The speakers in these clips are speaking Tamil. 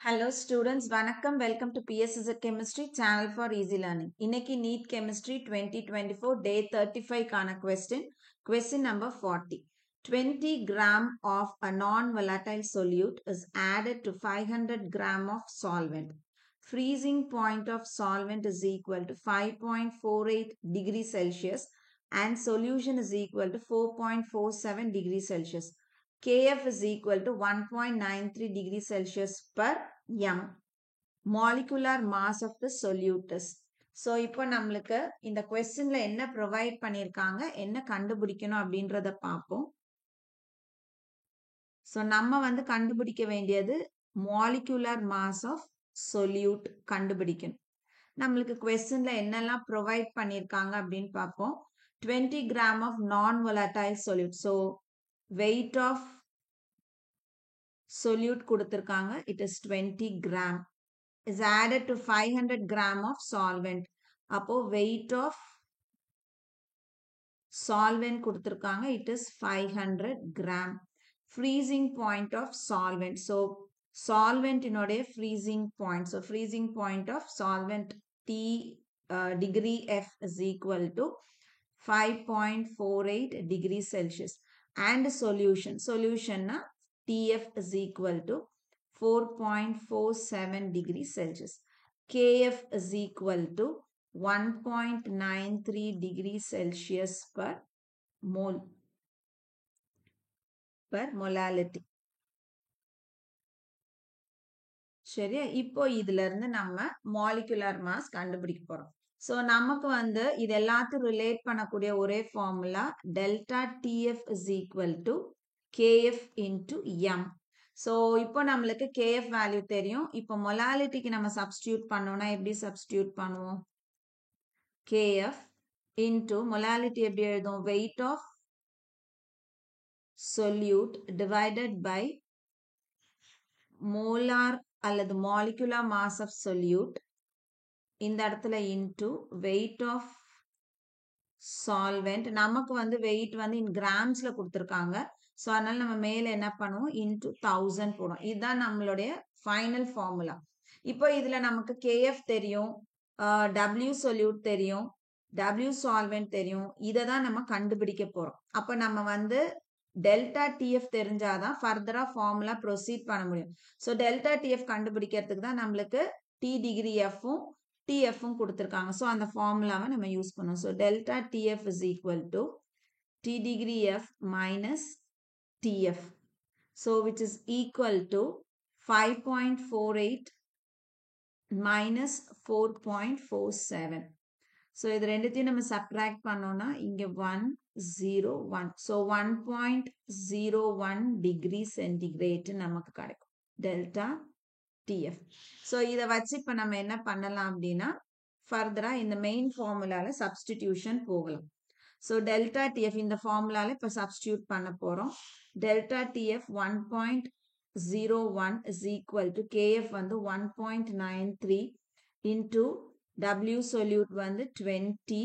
Hello students, வணக்கம். Welcome to PSZ Chemistry Channel for Easy Learning. இன்னைக்கு NEET Chemistry 2024 Day 35 கான question number 40. 20 gram of a non-volatile solute is added to 500 gram of solvent. Freezing point of solvent is equal to 5.48 degrees Celsius and solution is equal to 4.47 degrees Celsius. Kf is equal to 1.93 degrees Celsius per m. Molecular mass of the solute is. So, இப்போ நம்மளுக்கு இந்த questionல என்ன provide பண்ணிருக்காங்க, என்ன கண்டுபிடிக்கணும் அப்படின்றத பார்ப்போம். So, நம்ம வந்து கண்டுபிடிக்க வேண்டியது molecular mass of solute கண்டுபிடிக்கணும். நம்மளுக்கு questionல என்னெல்லாம் provide பண்ணிருக்காங்க அப்படின்னு பார்ப்போம். 20 gram of non-volatile solute. So, weight of solute கொடுத்திருக்காங்க. It is 20 gram. Is added to 500 gram of solvent. அப்போ weight of solvent கொடுத்திருக்காங்க. It is 500 gram. Freezing point of solvent. So, solvent இனுடைய freezing point. So, freezing point of solvent T degree F is equal to 5.48 degrees Celsius. And solution. Solution na TF is equal to 4.47 degrees Celsius. Kf is equal to 1.93 degrees Celsius per mole. Per molality. சரியா? இப்போ இதுல இருந்து நம்ம molecular mass கண்டுபிடிக்க போறோம். So, நமக்கு வந்து இது எல்லாத்தையும் relate பண்ணக்கூடிய ஒரே formula delta TF is equal to KF into M. So, இப்போ நம்மளுக்கு KF value தெரியும். இப்போ molality நம்ம substitute பண்ணோம்னா எப்படி substitute பண்ணுவோம்? KF into molality எப்படி எழுதும்? Weight of solute divided by molar அல்லது molecular mass of solute இந்த இடத்துல into weight of solvent. நமக்கு வந்து weight வந்து in gramsல கொடுத்திருக்காங்க. So, அதனால நம்ம மேல என்ன பண்ணுவோம்? Into 1000 போடும். இதுதான் நம்மளுடைய final formula. இப்போ இதுல நமக்கு KF தெரியும். W solute தெரியும். W solvent தெரியும். இதை தான் நம்ம கண்டுபிடிக்க போறோம். அப்ப நம்ம வந்து delta TF தெரிஞ்சாதான் further formula proceed பண்ண முடியும். So, delta TF கண்டுபிடிக்கிறதுக்கு தான் நம்மளுக்கு T degree F TF கொடுத்திருக்காங்க. So, அந்த formulaவை நம்ம யூஸ் பண்ணுவோம். So, delta TF is equal to T degree F minus TF. So, which is equal to 5.48 minus 4.47. So, இது ரெண்டுத்தையும் நம்ம subtract பண்ணோம்னா இங்க 101. So, 1.01 degree centigrade நமக்கு கிடைக்கும். Delta TF. So, இதை வச்சு இப்ப நம்ம என்ன பண்ணலாம் அப்படின்னா further இந்த main formulaல substitution போகலாம். So, delta TF இந்த formulaல இப்ப substitute பண்ண போறோம். Delta TF 1.01 is equal to KF வந்து 1.93 into W solute வந்து 20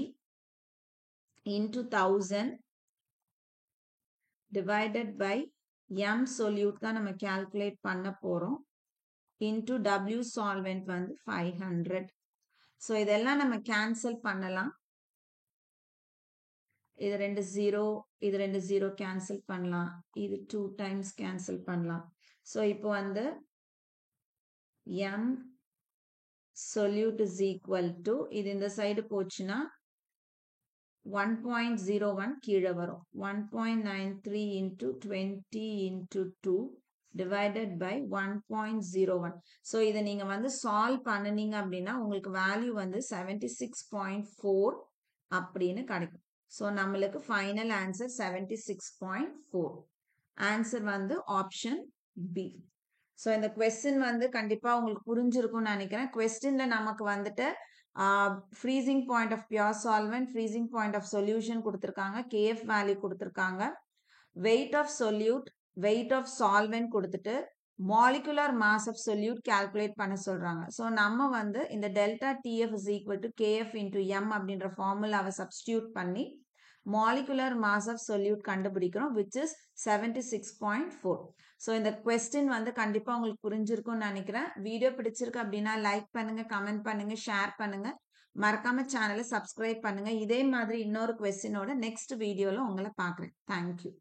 into 1000 divided by M solute தான் நம்ம calculate பண்ண போறோம். Into W solvent வந்து 500. So, இதெல்லாம் நம்ம cancel பண்ணலாம். இது ரெண்டு 0 cancel பண்ணலாம். இது 2 times cancel பண்ணலாம். So, இப்போ வந்து M solute is equal to இது இந்த சைடு போச்சுன்னா 1.01 கீழே வரும். 1.93 into 20 into 2 divided by 1.01. So, இதை நீங்க வந்து solve பண்ணுனீங்க அப்படின்னா உங்களுக்கு value வந்து 76.4 அப்படின்னு கிடைக்கும். So, நம்மளுக்கு final answer 76.4. Answer வந்து option B. So, இந்த question வந்து கண்டிப்பா உங்களுக்கு புரிஞ்சிருக்கும்னு நினைக்கிறேன். Questionல நமக்கு வந்துட்டு freezing point of pure solvent, freezing point of solution கொடுத்திருக்காங்க. KF value கொடுத்திருக்காங்க. Weight of solute, weight of solvent கொடுத்துட்டு molecular mass of solute calculate பண்ண சொல்றாங்க. So, நம்ம வந்து இந்த delta TF is equal to KF into M அப்படின்ற formulaவை substitute பண்ணி molecular mass of solute கண்டுபிடிக்கிறோம் which is 76.4. ஸோ இந்த கொஸ்டின் வந்து கண்டிப்பாக உங்களுக்கு புரிஞ்சிருக்கும்னு நினைக்கிறேன். வீடியோ பிடிச்சிருக்கு அப்படின்னா லைக் பண்ணுங்க, கமெண்ட் பண்ணுங்க, ஷேர் பண்ணுங்க. மறக்காம சேனலை சப்ஸ்கிரைப் பண்ணுங்க. இதே மாதிரி இன்னொரு கொஸ்டினோட நெக்ஸ்ட் வீடியோவில் உங்களை பார்க்குறேன். தேங்க்யூ.